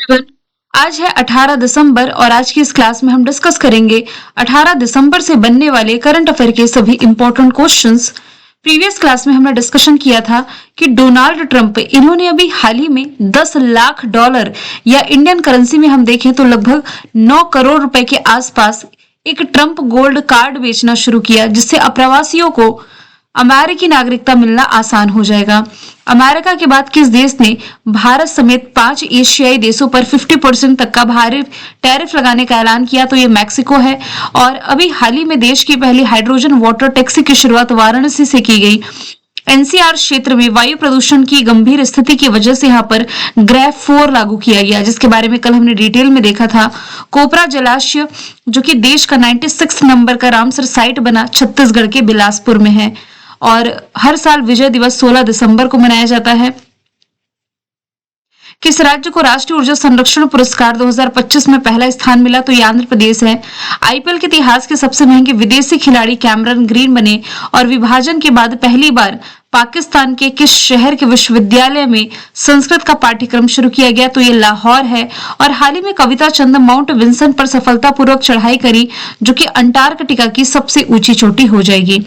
Everyone, आज है 18 दिसंबर और आज की इस क्लास में हम डिस्कस करेंगे 18 दिसंबर से बनने वाले करंट अफेयर के सभी इंपॉर्टेंट क्वेश्चंस। प्रीवियस क्लास में हमने डिस्कशन किया था कि डोनाल्ड ट्रंप इन्होंने अभी हाल ही में $10 लाख या इंडियन करेंसी में हम देखें तो लगभग 9 करोड़ रुपए के आसपास एक ट्रंप गोल्ड कार्ड बेचना शुरू किया, जिससे अप्रवासियों को अमेरिकी नागरिकता मिलना आसान हो जाएगा। अमेरिका के बाद किस देश ने भारत समेत 5 एशियाई देशों पर 50% तक का भारी टैरिफ लगाने का ऐलान किया? तो ये मैक्सिको है। और अभी हाल ही में देश की पहली हाइड्रोजन वाटर टैक्सी की शुरुआत वाराणसी से की गई। एनसीआर क्षेत्र में वायु प्रदूषण की गंभीर स्थिति की वजह से यहाँ पर ग्रेफ 4 लागू किया गया, जिसके बारे में कल हमने डिटेल में देखा था। कोपरा जलाशय जो कि देश का 96 नंबर का रामसर साइट बना, छत्तीसगढ़ के बिलासपुर में है। और हर साल विजय दिवस 16 दिसंबर को मनाया जाता है। किस राज्य को राष्ट्रीय ऊर्जा संरक्षण पुरस्कार 2025 में पहला स्थान मिला? तो ये आंध्र प्रदेश है। आईपीएल के इतिहास के सबसे महंगे विदेशी खिलाड़ी कैमरन ग्रीन बने। और विभाजन के बाद पहली बार पाकिस्तान के किस शहर के विश्वविद्यालय में संस्कृत का पाठ्यक्रम शुरू किया गया? तो ये लाहौर है। और हाल ही में कविता चंद माउंट विंसन पर सफलतापूर्वक चढ़ाई करी, जो कि अंटार्कटिका की सबसे ऊंची चोटी हो जाएगी।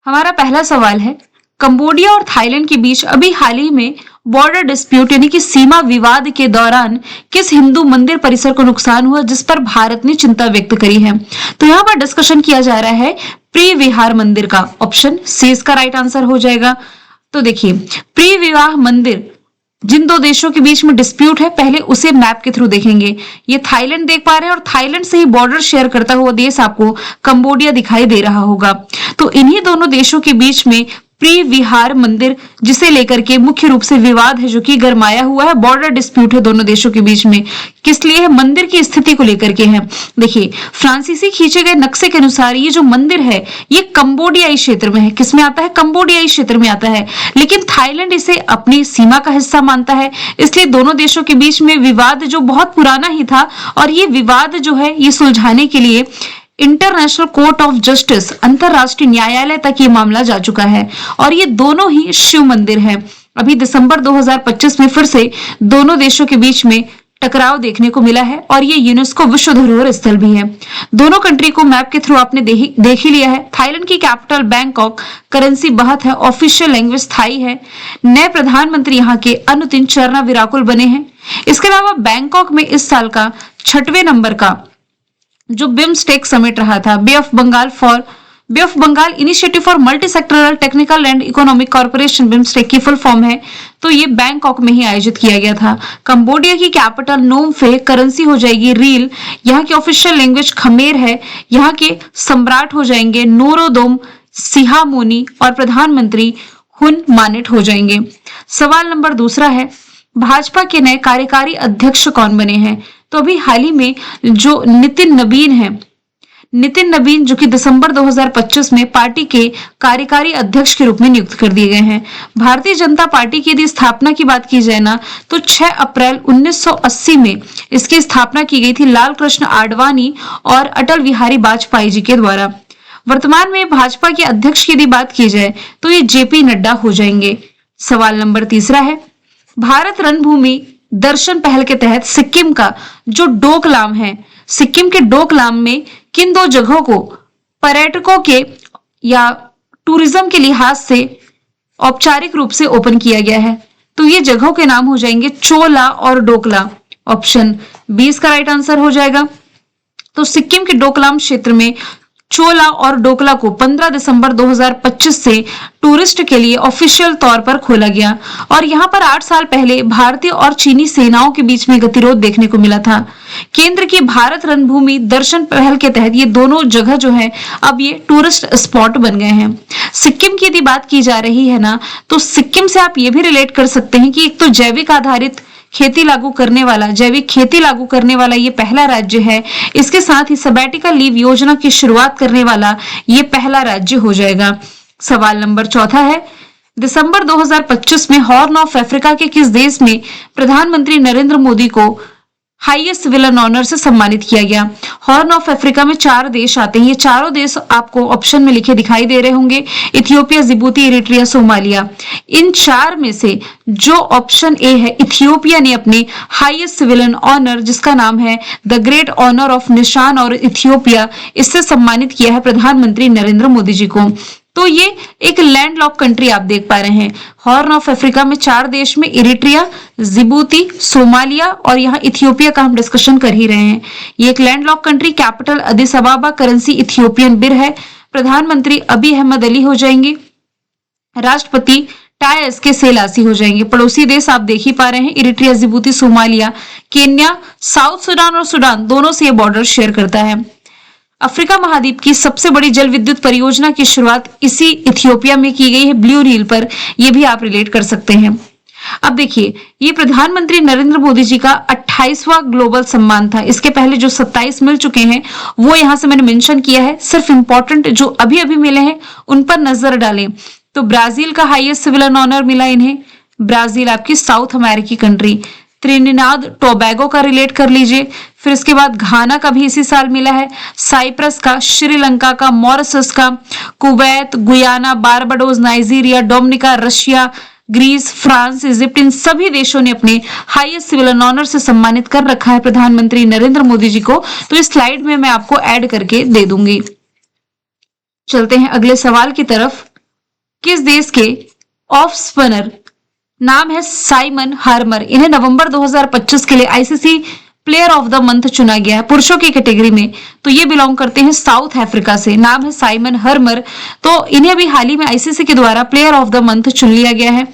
हमारा पहला सवाल है, कंबोडिया और थाईलैंड के बीच अभी हाल ही में बॉर्डर डिस्प्यूट यानी कि सीमा विवाद के दौरान किस हिंदू मंदिर परिसर को नुकसान हुआ, जिस पर भारत ने चिंता व्यक्त करी है? तो यहाँ पर डिस्कशन किया जा रहा है प्री विहार मंदिर का। ऑप्शन सी इसका राइट आंसर हो जाएगा। तो देखिए, प्री विवाह मंदिर जिन दो देशों के बीच में डिस्प्यूट है, पहले उसे मैप के थ्रू देखेंगे। ये थाईलैंड देख पा रहे हैं और थाईलैंड से ही बॉर्डर शेयर करता हुआ देश आपको कंबोडिया दिखाई दे रहा होगा। तो इन्हीं दोनों देशों के बीच में प्री विहार मंदिर, जिसे लेकर के मुख्य रूप से विवाद है, जो कि गरमाया हुआ है, बॉर्डर डिस्प्यूट है दोनों देशों के बीच में। किस लिए है? मंदिर की स्थिति को लेकर के है। देखिए, फ्रांसीसी खींचे गए नक्शे के अनुसार ये जो मंदिर है ये कंबोडियाई क्षेत्र में है। किसमें आता है? कंबोडियाई क्षेत्र में आता है। लेकिन थाईलैंड इसे अपनी सीमा का हिस्सा मानता है, इसलिए दोनों देशों के बीच में विवाद जो बहुत पुराना ही था, और ये विवाद जो है ये सुलझाने के लिए इंटरनेशनल कोर्ट ऑफ जस्टिस, अंतरराष्ट्रीय न्यायालय तक ये मामला जा चुका है। और ये दोनों ही शिव मंदिर है। अभी दिसंबर 2025 में फिर से दोनों देशों के बीच में टकराव देखने को मिला है, और ये यूनेस्को विश्व धरोहर स्थल भी है। दोनों कंट्री को मैप के थ्रू आपने देख ही लिया है। थाईलैंड की कैपिटल बैंकॉक, करेंसी बाहत है, ऑफिशियल लैंग्वेज थाई है। नए प्रधानमंत्री यहाँ के अनुतिन चरना विराकुल बने हैं। इसके अलावा बैंकॉक में इस साल का 6वें नंबर का जो बिम्स्टेक समिट रहा था, bay of Bengal initiative for multi sectoral technical and economic corporation, BIMSTEC की फुल फॉर्म है। तो ये बैंकॉक में ही आयोजित किया गया था। कंबोडिया की कैपिटल नोम फे, करेंसी हो जाएगी रील, यहाँ की ऑफिशियल लैंग्वेज खमेर है। यहाँ के सम्राट हो जाएंगे नोरोदोम सिहामोनी और प्रधानमंत्री हुन मानेट हो जाएंगे। सवाल नंबर दूसरा है, भाजपा के नए कार्यकारी अध्यक्ष कौन बने हैं? तो अभी हाल ही में जो नितिन नवीन जो कि दिसंबर 2025 में पार्टी के कार्यकारी अध्यक्ष के रूप में नियुक्त कर दिए गए हैं। भारतीय जनता पार्टी की यदि स्थापना की बात की जाए ना, तो 6 अप्रैल 1980 में इसकी स्थापना की गई थी लाल कृष्ण आडवाणी और अटल बिहारी वाजपेयी जी के द्वारा। वर्तमान में भाजपा के अध्यक्ष की यदि बात की जाए तो ये जेपी नड्डा हो जाएंगे। सवाल नंबर तीसरा है, भारत रणभूमि दर्शन पहल के तहत सिक्किम का जो डोकलाम है, सिक्किम के डोकलाम में किन दो जगहों को पर्यटकों के या टूरिज्म के लिहाज से औपचारिक रूप से ओपन किया गया है? तो ये जगहों के नाम हो जाएंगे चोला और डोकला। ऑप्शन बी इसका राइट आंसर हो जाएगा। तो सिक्किम के डोकलाम क्षेत्र में चोला और डोकला को 15 दिसंबर 2025 से टूरिस्ट के लिए ऑफिशियल तौर पर खोला गया। और यहाँ पर 8 साल पहले भारतीय और चीनी सेनाओं के बीच में गतिरोध देखने को मिला था। केंद्र की भारत रणभूमि दर्शन पहल के तहत ये दोनों जगह जो है अब ये टूरिस्ट स्पॉट बन गए हैं। सिक्किम की यदि बात की जा रही है ना, तो सिक्किम से आप ये भी रिलेट कर सकते हैं कि एक तो जैविक आधारित जैविक खेती लागू करने वाला ये पहला राज्य है। इसके साथ ही सबैटिकल लीव योजना की शुरुआत करने वाला ये पहला राज्य हो जाएगा। सवाल नंबर चौथा है, दिसंबर 2025 में हॉर्न ऑफ अफ्रीका के किस देश में प्रधानमंत्री नरेंद्र मोदी को हाईएस्ट सिविलियन ऑनर से सम्मानित किया गया। हॉर्न ऑफ अफ्रीका में 4 देश आते हैं। ये चारों देश आपको ऑप्शन में लिखे दिखाई दे रहे होंगे, इथियोपिया, जिबूती, इरिट्रिया, सोमालिया। इन 4 में से जो ऑप्शन ए है, इथियोपिया ने अपने हाईएस्ट सिविलियन ऑनर, जिसका नाम है द ग्रेट ऑनर ऑफ निशान और इथियोपिया, इससे सम्मानित किया है प्रधानमंत्री नरेंद्र मोदी जी को। तो ये एक लैंडलॉक कंट्री आप देख पा रहे हैं। हॉर्न ऑफ अफ्रीका में 4 देश में इरिट्रिया, जिबूती, सोमालिया और यहाँ इथियोपिया का हम डिस्कशन कर ही रहे हैं। ये एक landlocked country, capital Addis Ababa, currency Ethiopian birr है, प्रधानमंत्री अबी अहमद अली हो जाएंगे, राष्ट्रपति टाई एसके सेलासी हो जाएंगे। पड़ोसी देश आप देख ही पा रहे हैं, Eritrea, Djibouti, Somalia, Kenya, south Sudan और सुडान दोनों से ये बॉर्डर शेयर करता है। अफ्रीका महाद्वीप की सबसे बड़ी जल विद्युत परियोजना की शुरुआत इसी इथियोपिया में की गई है, ब्लू नील पर। यह भी आप रिलेट कर सकते हैं। अब देखिए, ये प्रधानमंत्री नरेंद्र मोदी जी का 28वां ग्लोबल सम्मान था। इसके पहले जो 27 मिल चुके हैं वो यहां से मैंने मेंशन किया है। सिर्फ इंपॉर्टेंट जो अभी अभी मिले हैं उन पर नजर डालें तो ब्राजील का हाईएस्ट सिविलियन ऑनर मिला इन्हें। ब्राजील आपकी साउथ अमेरिकी कंट्री। त्रिनिदाद टोबैगो का रिलेट कर लीजिए। फिर इसके बाद घाना का भी इसी साल मिला है, साइप्रस का, श्रीलंका का, मॉरिशस का, Kuwait, Guyana, Barbados, Nigeria, Dominica, Russia, Greece, France, Egypt, इन सभी देशों ने अपने हाईएस्ट सिविलियन ऑनर से सम्मानित कर रखा है प्रधानमंत्री नरेंद्र मोदी जी को। तो इस स्लाइड में मैं आपको ऐड करके दे दूंगी। चलते हैं अगले सवाल की तरफ। किस देश के ऑफ स्पिनर नाम है साइमन हार्मर? इन्हें नवंबर 2025 के लिए ICC player of the month चुना गया है पुरुषों की कैटेगरी में। तो ये बिलोंग करते हैं साउथ अफ्रीका से, नाम है साइमन हार्मर। तो इन्हें अभी हाल ही में आईसीसी के द्वारा प्लेयर ऑफ द मंथ चुन लिया गया है।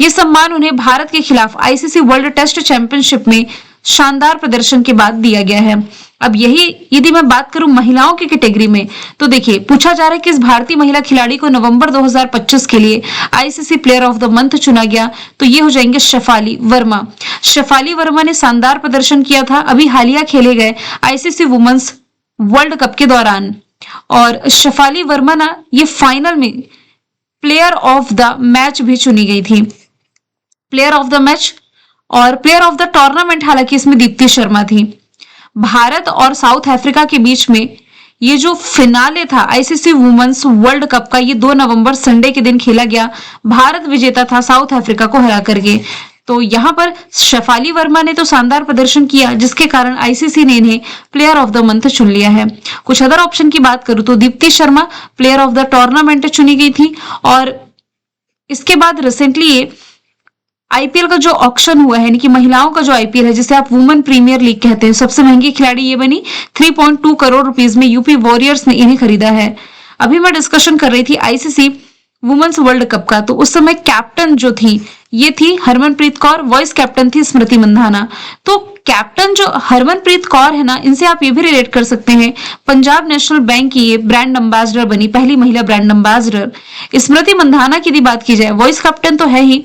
ये सम्मान उन्हें भारत के खिलाफ आईसीसी वर्ल्ड टेस्ट चैंपियनशिप में शानदार प्रदर्शन के बाद दिया गया है। अब यही यदि मैं बात करूं महिलाओं की कैटेगरी में तो देखिए, पूछा जा रहा है कि इस भारतीय महिला खिलाड़ी को नवंबर 2025 के लिए ICC player of the month चुना गया। तो ये हो जाएंगे शेफाली वर्मा। शेफाली वर्मा ने शानदार प्रदर्शन किया था अभी हालिया खेले गए आईसीसी वुमेन्स वर्ल्ड कप के दौरान। और शेफाली वर्मा ना ये फाइनल में प्लेयर ऑफ द मैच भी चुनी गई थी। प्लेयर ऑफ द मैच और प्लेयर ऑफ द टूर्नामेंट हालांकि इसमें दीप्ति शर्मा थी। भारत और साउथ अफ्रीका के बीच में ये जो फिनाले था आईसीसी वुमेन्स वर्ल्ड कप का, ये 2 नवंबर संडे के दिन खेला गया। भारत विजेता था साउथ अफ्रीका को हरा करके। तो यहाँ पर शेफाली वर्मा ने तो शानदार प्रदर्शन किया जिसके कारण आईसीसी ने इन्हें प्लेयर ऑफ द मंथ चुन लिया है। कुछ अदर ऑप्शन की बात करूं तो Deepti Sharma player of the tournament चुनी गई थी। और इसके बाद रिसेंटली ये आईपीएल का जो ऑक्शन हुआ है, यानी कि महिलाओं का जो आईपीएल है जिसे आप वुमेन प्रीमियर लीग कहते हैं, सबसे महंगी खिलाड़ी ये बनी। 3.2 करोड़ रुपीस में यूपी वॉरियर्स ने इन्हें खरीदा है। अभी मैं डिस्कशन कर रही थी आईसीसी वुमेन्स वर्ल्ड कप का, तो उस समय कैप्टन जो थी ये थी हरमनप्रीत कौर, वाइस कैप्टन थी स्मृति मंधाना। तो कैप्टन जो हरमनप्रीत कौर है ना, इनसे आप ये भी रिलेट कर सकते हैं, पंजाब नेशनल बैंक की ये ब्रांड एम्बेसडर बनी, पहली महिला ब्रांड एम्बेसडर। स्मृति मंधाना की यदि बात की जाए, वाइस कैप्टन तो है ही,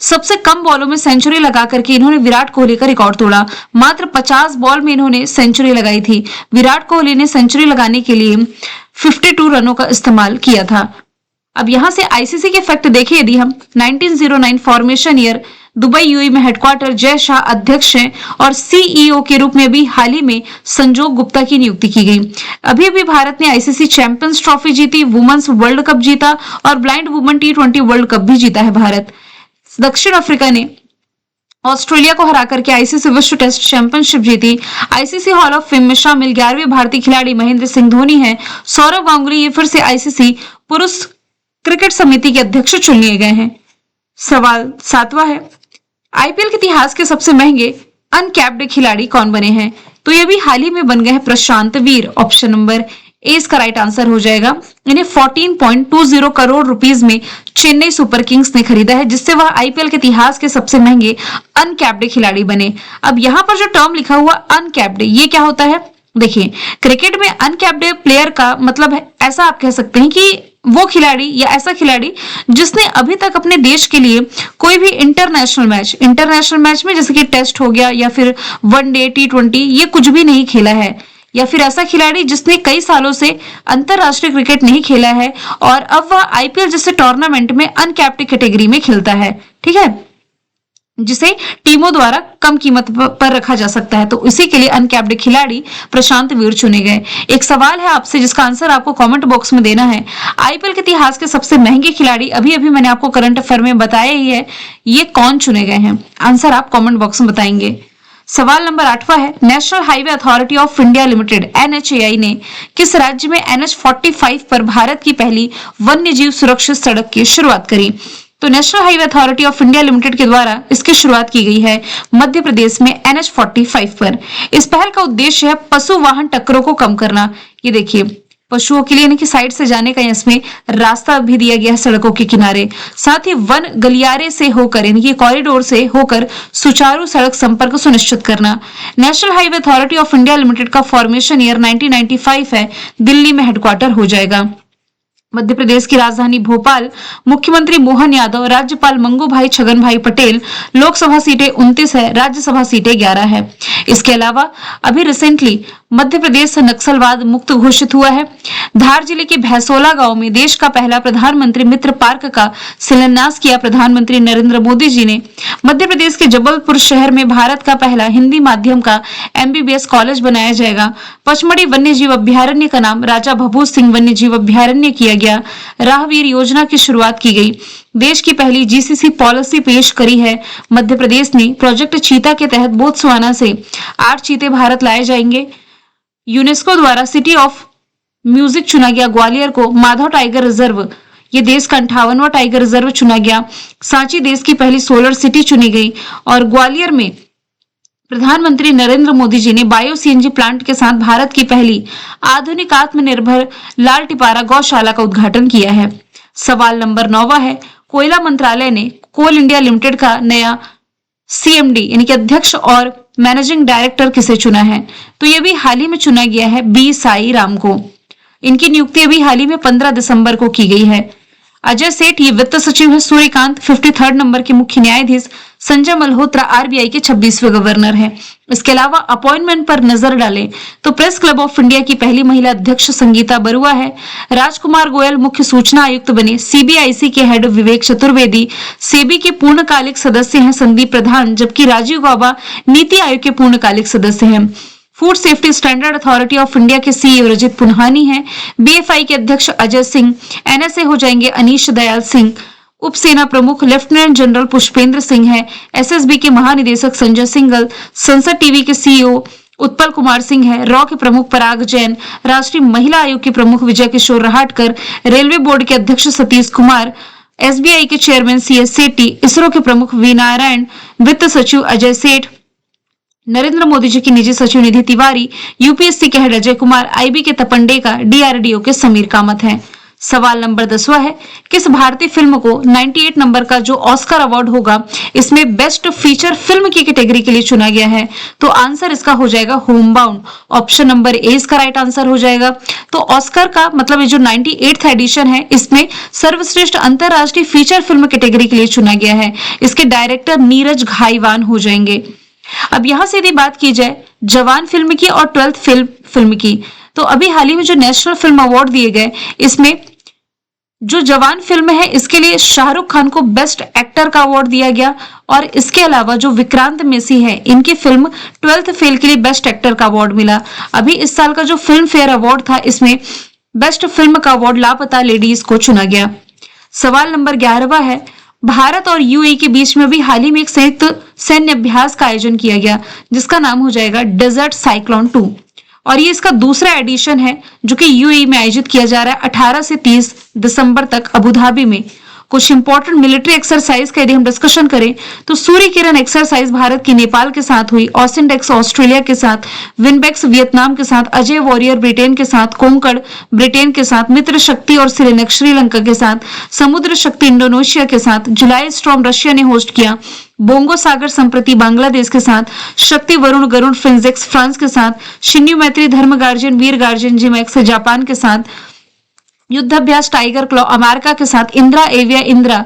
सबसे कम बॉलों में सेंचुरी लगा करके इन्होंने विराट कोहली का रिकॉर्ड तोड़ा। मात्र 50 बॉल में इन्होंने सेंचुरी लगाई थी। विराट कोहली ने सेंचुरी लगाने के लिए 52 रनों का इस्तेमाल किया था। अब यहां से आईसीसी के फैक्ट देखें यदि हम, 1909 फॉर्मेशन ईयर, दुबई यूएई में हेडक्वार्टर, जय शाह अध्यक्ष हैं और सीईओ के रूप में भी हाल ही में संजोग गुप्ता की नियुक्ति की गई। अभी अभी भारत ने आईसीसी चैंपियंस ट्रॉफी जीती, वुमेन्स वर्ल्ड कप जीता और blind women T20 world cup भी जीता है भारत। दक्षिण अफ्रीका ने ऑस्ट्रेलिया को हरा करके आईसीसी विश्व टेस्ट चैंपियनशिप जीती। आईसीसी हॉल ऑफ फेम में शामिल 11वें भारतीय खिलाड़ी महेंद्र सिंह धोनी हैं। सौरव गांगुली ये फिर से आईसीसी पुरुष क्रिकेट समिति के अध्यक्ष चुन लिए गए हैं। सवाल 7वां है, आईपीएल के इतिहास के सबसे महंगे अनकैप्ड खिलाड़ी कौन बने हैं? तो ये भी हाल ही में बन गए हैं प्रशांत वीर। ऑप्शन नंबर ए इसका राइट आंसर हो जाएगा। इन्हें 14.20 करोड़ रुपीस में चेन्नई सुपर किंग्स ने खरीदा है, जिससे वह आईपीएल के इतिहास के सबसे महंगे अनकैप्ड खिलाड़ी बने। अब यहाँ पर जो टर्म लिखा हुआ अनकैप्ड, ये क्या होता है? देखिए, क्रिकेट में अनकैप्ड प्लेयर का मतलब है, ऐसा आप कह सकते हैं कि वो खिलाड़ी या ऐसा खिलाड़ी जिसने अभी तक अपने देश के लिए कोई भी इंटरनेशनल मैच में जैसे कि टेस्ट हो गया या फिर वनडे T20 ये कुछ भी नहीं खेला है, या फिर ऐसा खिलाड़ी जिसने कई सालों से अंतरराष्ट्रीय क्रिकेट नहीं खेला है और अब वह आईपीएल जैसे टूर्नामेंट में अनकैप्ड कैटेगरी में खेलता है। ठीक है, जिसे टीमों द्वारा कम कीमत पर रखा जा सकता है। तो इसी के लिए अनकैप्ड खिलाड़ी प्रशांत वीर चुने गए। एक सवाल है आपसे जिसका आंसर आपको कमेंट बॉक्स में देना है। आईपीएल के इतिहास के सबसे महंगे खिलाड़ी अभी अभी मैंने आपको करंट अफेयर में बताया ही है, ये कौन चुने गए हैं? आंसर आप कमेंट बॉक्स में बताएंगे। सवाल नंबर 8वां है, national highway authority of India limited NHAI ने किस राज्य में NH-45 पर भारत की पहली वन्यजीव सुरक्षित सड़क की शुरुआत करी? तो national highway authority of India limited के द्वारा इसकी शुरुआत की गई है मध्य प्रदेश में NH-45 पर। इस पहल का उद्देश्य है पशु वाहन टक्करों को कम करना। ये देखिए, पशुओं के लिए यानी कि साइड से जाने का इसमें रास्ता भी दिया गया है सड़कों के किनारे। साथ ही वन गलियारे से होकर यानी कि कॉरिडोर से होकर सुचारू सड़क संपर्क सुनिश्चित करना। National highway authority of India limited का फॉर्मेशन ईयर 1995 है, दिल्ली में हेडक्वार्टर हो जाएगा। मध्य प्रदेश की राजधानी भोपाल, मुख्यमंत्री मोहन यादव, राज्यपाल मंगू भाई छगन भाई पटेल। लोकसभा सीटें 29 है, राज्यसभा सीटें 11 है। इसके अलावा अभी रिसेंटली मध्य प्रदेश नक्सलवाद मुक्त घोषित हुआ है। धार जिले के भैसोला गांव में देश का पहला प्रधानमंत्री मित्र पार्क का शिलान्यास किया प्रधानमंत्री नरेंद्र मोदी जी ने। मध्य प्रदेश के जबलपुर शहर में भारत का पहला हिंदी माध्यम का MBBS कॉलेज बनाया जाएगा। पचमढ़ी वन्य जीव अभ्यारण्य का नाम राजा भभूत सिंह वन्य जीव अभ्यारण्य किया गया। राहवीर योजना की शुरुआत की गई। देश की पहली GCC पॉलिसी पेश करी है मध्य प्रदेश ने। प्रोजेक्ट चीता के तहत बोत्सवाना से 8 चीते भारत लाए जाएंगे। यूनेस्को द्वारा सिटी ऑफ म्यूजिक चुना गया ग्वालियर को। माधव टाइगर रिजर्व ये देश का 58वां टाइगर रिजर्व चुना गया। सांची देश की पहली सोलर सिटी चुनी गई और ग्वालियर में प्रधानमंत्री नरेंद्र मोदी जी ने बायो CNG प्लांट के साथ भारत की पहली आधुनिक आत्मनिर्भर लाल टिपारा गौशाला का उद्घाटन किया है। सवाल नंबर 9वां है, कोयला मंत्रालय ने कोल इंडिया लिमिटेड का नया CMD यानी कि अध्यक्ष और मैनेजिंग डायरेक्टर किसे चुना है? तो ये भी हाल ही में चुना गया है B साई राम को। इनकी नियुक्ति अभी हाल ही में 15 दिसंबर को की गई है। अजय सेठ ये वित्त सचिव है। सूर्यकांत 53rd नंबर के मुख्य न्यायाधीश। संजय मल्होत्रा RBI के 26वें गवर्नर हैं। इसके अलावा अपॉइंटमेंट पर नजर डालें तो प्रेस क्लब ऑफ इंडिया की पहली महिला अध्यक्ष संगीता बरुआ है। राजकुमार गोयल मुख्य सूचना आयुक्त बने। CBIC के हेड विवेक चतुर्वेदी। सेबी के पूर्णकालिक सदस्य हैं संदीप प्रधान, जबकि राजीव गौबा नीति आयोग के पूर्णकालिक सदस्य हैं। Food safety standard authority of India के CEO रजित पुन्हानी हैं। BFI के अध्यक्ष अजय सिंह। NSA हो जाएंगे अनीश दयाल सिंह। उप सेना प्रमुख लेफ्टिनेंट जनरल पुष्पेंद्र सिंह है। SSB के महानिदेशक संजय सिंघल। संसद टीवी के CEO उत्पल कुमार सिंह है। रॉ के प्रमुख पराग जैन। राष्ट्रीय महिला आयोग के प्रमुख विजय किशोर रहाटकर। रेलवे बोर्ड के अध्यक्ष सतीश कुमार। SBI के चेयरमैन CS सेठी। इसरो के प्रमुख V नारायण। वित्त सचिव अजय सेठ। नरेंद्र मोदी जी की निजी सचिव निधि तिवारी। UPSC के हेड अजय कुमार। IB के तपंडे का। DRDO के समीर कामत हैं। सवाल नंबर 10वां है, किस भारतीय फिल्म को 98 नंबर का जो ऑस्कर अवार्ड होगा इसमें बेस्ट फीचर फिल्म की कैटेगरी के लिए चुना गया है? तो आंसर इसका हो जाएगा होमबाउंड। ऑप्शन नंबर A इसका राइट आंसर हो जाएगा। तो ऑस्कर का मतलब ये जो 98th एडिशन है इसमें सर्वश्रेष्ठ अंतरराष्ट्रीय फीचर फिल्म कैटेगरी के लिए चुना गया है। इसके डायरेक्टर नीरज घाईवान हो जाएंगे। अब यहां से यदि बात की जाए जवान फिल्म की और 12th फिल्म की, तो अभी हाल ही में जो नेशनल फिल्म अवार्ड दिए गए इसमें जो जवान फिल्म है इसके लिए शाहरुख खान को बेस्ट एक्टर का अवार्ड दिया गया और इसके अलावा जो विक्रांत मेसी है इनकी फिल्म 12th फेल के लिए बेस्ट एक्टर का अवार्ड मिला। अभी इस साल का जो फिल्म फेयर अवार्ड था इसमें बेस्ट फिल्म का अवार्ड लापता लेडीज को चुना गया। सवाल नंबर 11वां है, भारत और UAE के बीच में भी हाल ही में एक संयुक्त सैन्य अभ्यास का आयोजन किया गया जिसका नाम हो जाएगा डेजर्ट साइक्लोन 2 और ये इसका दूसरा एडिशन है जो कि UAE में आयोजित किया जा रहा है 18 से 30 दिसंबर तक अबुधाबी में। कुछ इंपॉर्टेंट मिलिट्री एक्सरसाइज का यदि हम डिस्कशन करें तो सूर्य किरण एक्सरसाइज भारत की नेपाल के साथ हुई। ऑसिनडेक्स ऑस्ट्रेलिया के साथ। विनबेक्स वियतनाम के साथ। अजय वॉरियर ब्रिटेन के साथ। कोंकण ब्रिटेन के साथ। मित्र शक्ति और सिरेनक श्रीलंका के साथ। समुद्र शक्ति इंडोनेशिया के साथ। जुलाई स्टॉर्म रशिया ने होस्ट किया। बोंगो सागर संप्रति बांग्लादेश के साथ। शक्ति वरुण गरुण फिंजेक्स फ्रांस के साथ। शिन्यू मैत्री धर्म गार्जियन वीर गार्जियन जिमैक्स जापान के साथ। युद्धाभ्यास टाइगर क्लॉ अमेरिका के साथ। इंद्रा एविया इंद्रा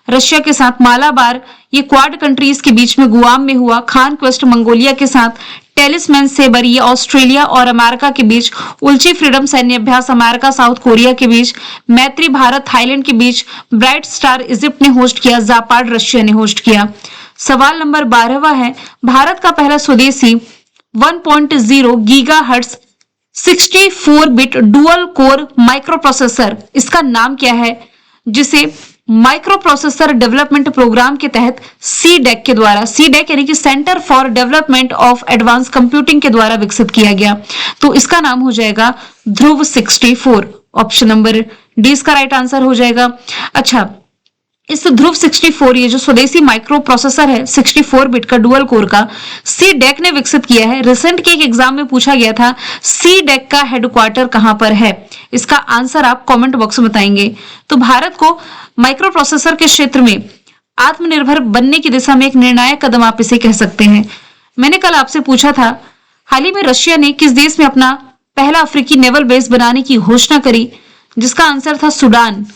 रशिया के साथ। मालाबार ये क्वाड कंट्रीज के बीच में गुआम में हुआ। खान क्वेस्ट मंगोलिया के साथ। टेलिसमैन सेबर ये ऑस्ट्रेलिया और अमेरिका के बीच। उल्ची फ्रीडम सैन्य अभ्यास अमेरिका साउथ कोरिया के बीच। मैत्री भारत थाईलैंड के बीच। ब्राइट स्टार इजिप्ट ने होस्ट किया। जापाड रशिया ने होस्ट किया। सवाल नंबर 12वां है, भारत का पहला स्वदेशी 1.0 gigahertz 64 bit dual core micro processor, इसका नाम क्या है, जिसे माइक्रो प्रोसेसर डेवलपमेंट प्रोग्राम के तहत सीडेक के द्वारा, सीडेक यानी कि centre for development of advance computing के द्वारा विकसित किया गया। तो इसका नाम हो जाएगा ध्रुव 64। ऑप्शन नंबर डी इसका राइट आंसर हो जाएगा। अच्छा, इस ध्रुव 64 ये जो स्वदेशी माइक्रो प्रोसेसर है 64 बिट का डुअल कोर का, सीडेक ने विकसित किया है। रिसेंट के एक एग्जाम में पूछा गया था सीडेक का हेडक्वार्टर कहां पर है, इसका आंसर आप कमेंट बॉक्स में बताएंगे। तो भारत को माइक्रो प्रोसेसर के क्षेत्र में आत्मनिर्भर बनने की दिशा में एक निर्णायक कदम आप इसे कह सकते हैं। मैंने कल आपसे पूछा था हाल ही में रशिया ने किस देश में अपना पहला अफ्रीकी नेवल बेस बनाने की घोषणा करी, जिसका आंसर था सूडान।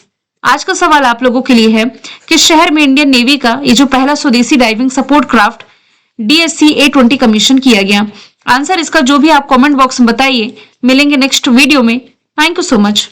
आज का सवाल आप लोगों के लिए है कि शहर में इंडियन नेवी का ये जो पहला स्वदेशी diving support craft DSC-A20 commission किया गया। आंसर इसका जो भी आप कमेंट बॉक्स में बताइए। मिलेंगे नेक्स्ट वीडियो में। Thank you so much.